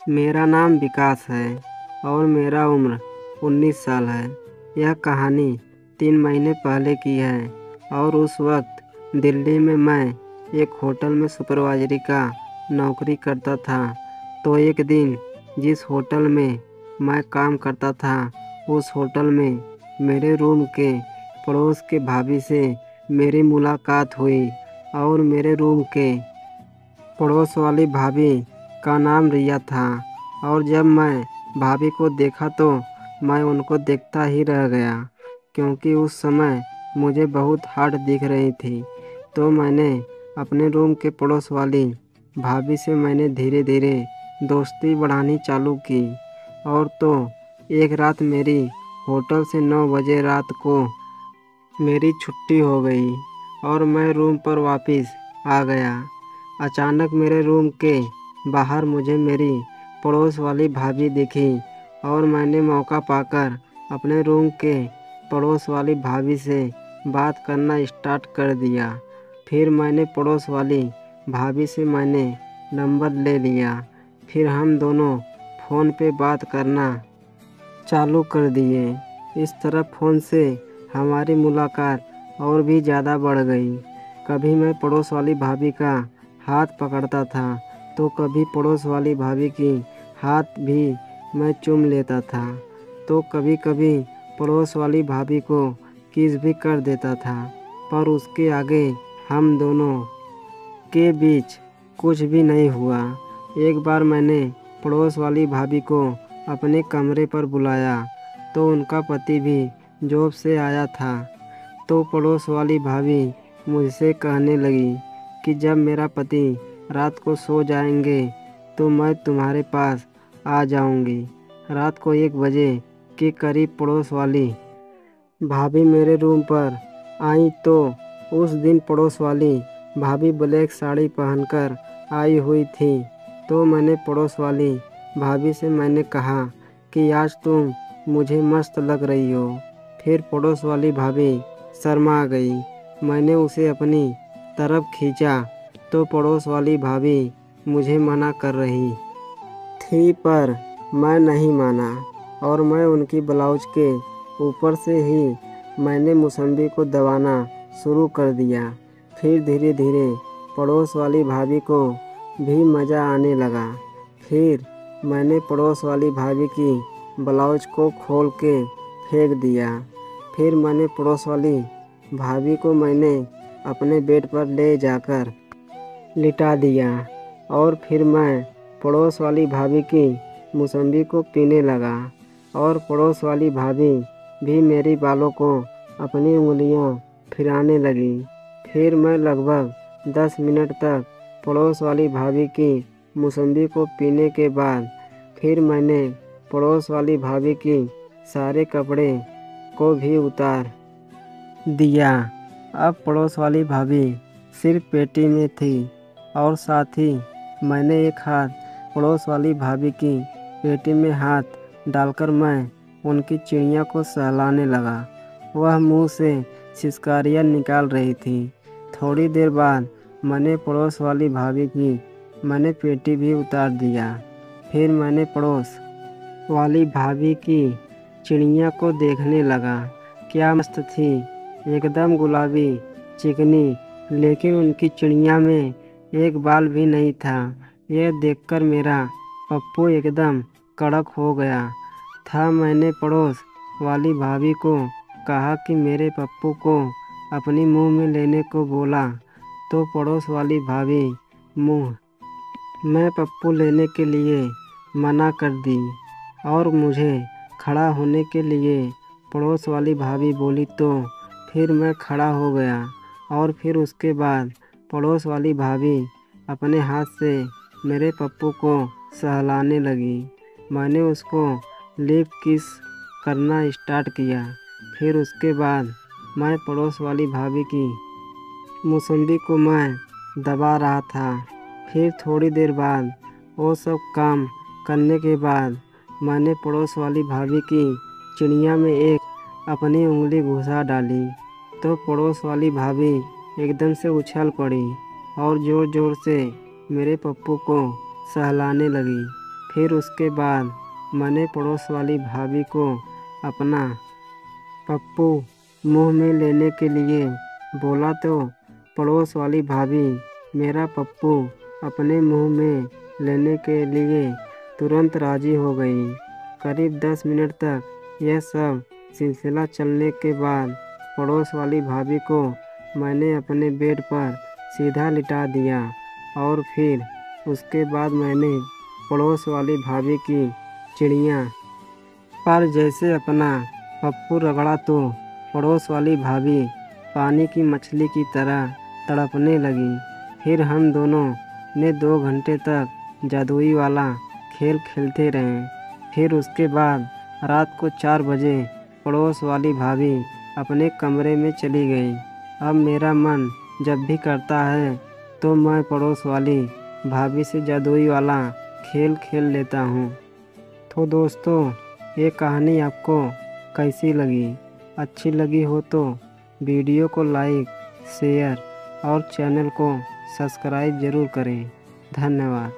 मेरा नाम विकास है और मेरा उम्र 19 साल है। यह कहानी 3 महीने पहले की है और उस वक्त दिल्ली में मैं एक होटल में सुपरवाइजरी का नौकरी करता था। तो एक दिन जिस होटल में मैं काम करता था उस होटल में मेरे रूम के पड़ोस के भाभी से मेरी मुलाकात हुई और मेरे रूम के पड़ोस वाली भाभी का नाम रिया था। और जब मैं भाभी को देखा तो मैं उनको देखता ही रह गया, क्योंकि उस समय मुझे बहुत हॉट दिख रही थी। तो मैंने अपने रूम के पड़ोस वाली भाभी से मैंने धीरे धीरे दोस्ती बढ़ानी चालू की। और तो एक रात मेरी होटल से 9 बजे रात को मेरी छुट्टी हो गई और मैं रूम पर वापस आ गया। अचानक मेरे रूम के बाहर मुझे मेरी पड़ोस वाली भाभी दिखी और मैंने मौका पाकर अपने रूम के पड़ोस वाली भाभी से बात करना स्टार्ट कर दिया। फिर मैंने पड़ोस वाली भाभी से मैंने नंबर ले लिया। फिर हम दोनों फ़ोन पे बात करना चालू कर दिए। इस तरह फ़ोन से हमारी मुलाकात और भी ज़्यादा बढ़ गई। कभी मैं पड़ोस वाली भाभी का हाथ पकड़ता था तो कभी पड़ोस वाली भाभी की हाथ भी मैं चूम लेता था। तो कभी कभी पड़ोस वाली भाभी को किस भी कर देता था। पर उसके आगे हम दोनों के बीच कुछ भी नहीं हुआ। एक बार मैंने पड़ोस वाली भाभी को अपने कमरे पर बुलाया तो उनका पति भी जॉब से आया था। तो पड़ोस वाली भाभी मुझसे कहने लगी कि जब मेरा पति रात को सो जाएंगे तो मैं तुम्हारे पास आ जाऊंगी। रात को 1 बजे के करीब पड़ोस वाली भाभी मेरे रूम पर आई। तो उस दिन पड़ोस वाली भाभी ब्लैक साड़ी पहनकर आई हुई थी। तो मैंने पड़ोस वाली भाभी से मैंने कहा कि आज तुम मुझे मस्त लग रही हो। फिर पड़ोस वाली भाभी शर्मा गई। मैंने उसे अपनी तरफ खींचा तो पड़ोस वाली भाभी मुझे मना कर रही थी, पर मैं नहीं माना और मैं उनकी ब्लाउज के ऊपर से ही मैंने मौसम्बी को दबाना शुरू कर दिया। फिर धीरे धीरे पड़ोस वाली भाभी को भी मज़ा आने लगा। फिर मैंने पड़ोस वाली भाभी की ब्लाउज को खोल के फेंक दिया। फिर मैंने पड़ोस वाली भाभी को मैंने अपने बेड पर ले जाकर लिटा दिया और फिर मैं पड़ोस वाली भाभी की मौसम्बी को पीने लगा। और पड़ोस वाली भाभी भी मेरी बालों को अपनी उंगलियां फिराने लगी। फिर मैं लगभग 10 मिनट तक पड़ोस वाली भाभी की मौसम्बी को पीने के बाद फिर मैंने पड़ोस वाली भाभी की सारे कपड़े को भी उतार दिया। अब पड़ोस वाली भाभी सिर्फ पेटी में थी और साथ ही मैंने एक हाथ पड़ोस वाली भाभी की पेटी में हाथ डालकर मैं उनकी चिड़िया को सहलाने लगा। वह मुंह से सिसकारियाँ निकाल रही थी। थोड़ी देर बाद मैंने पड़ोस वाली भाभी की मैंने पेटी भी उतार दिया। फिर मैंने पड़ोस वाली भाभी की चिड़िया को देखने लगा। क्या मस्त थी, एकदम गुलाबी चिकनी, लेकिन उनकी चिड़िया में एक बाल भी नहीं था। यह देखकर मेरा पप्पू एकदम कड़क हो गया था। मैंने पड़ोस वाली भाभी को कहा कि मेरे पप्पू को अपनी मुंह में लेने को बोला। तो पड़ोस वाली भाभी मुंह में पप्पू लेने के लिए मना कर दी और मुझे खड़ा होने के लिए पड़ोस वाली भाभी बोली। तो फिर मैं खड़ा हो गया और फिर उसके बाद पड़ोस वाली भाभी अपने हाथ से मेरे पप्पू को सहलाने लगी। मैंने उसको लिप किस करना स्टार्ट किया। फिर उसके बाद मैं पड़ोस वाली भाभी की मौसम्बी को मैं दबा रहा था। फिर थोड़ी देर बाद वो सब काम करने के बाद मैंने पड़ोस वाली भाभी की चिड़िया में एक अपनी उंगली घुसा डाली। तो पड़ोस वाली भाभी एकदम से उछल पड़ी और ज़ोर ज़ोर से मेरे पप्पू को सहलाने लगी। फिर उसके बाद मैंने पड़ोस वाली भाभी को अपना पप्पू मुंह में लेने के लिए बोला तो पड़ोस वाली भाभी मेरा पप्पू अपने मुंह में लेने के लिए तुरंत राजी हो गई। करीब 10 मिनट तक यह सब सिलसिला चलने के बाद पड़ोस वाली भाभी को मैंने अपने बेड पर सीधा लिटा दिया और फिर उसके बाद मैंने पड़ोस वाली भाभी की चिड़िया पर जैसे अपना पप्पू रगड़ा तो पड़ोस वाली भाभी पानी की मछली की तरह तड़पने लगी। फिर हम दोनों ने 2 घंटे तक जादुई वाला खेल खेलते रहे। फिर उसके बाद रात को 4 बजे पड़ोस वाली भाभी अपने कमरे में चली गई। अब मेरा मन जब भी करता है तो मैं पड़ोस वाली भाभी से जादुई वाला खेल खेल लेता हूँ। तो दोस्तों, ये कहानी आपको कैसी लगी? अच्छी लगी हो तो वीडियो को लाइक, शेयर और चैनल को सब्सक्राइब ज़रूर करें। धन्यवाद।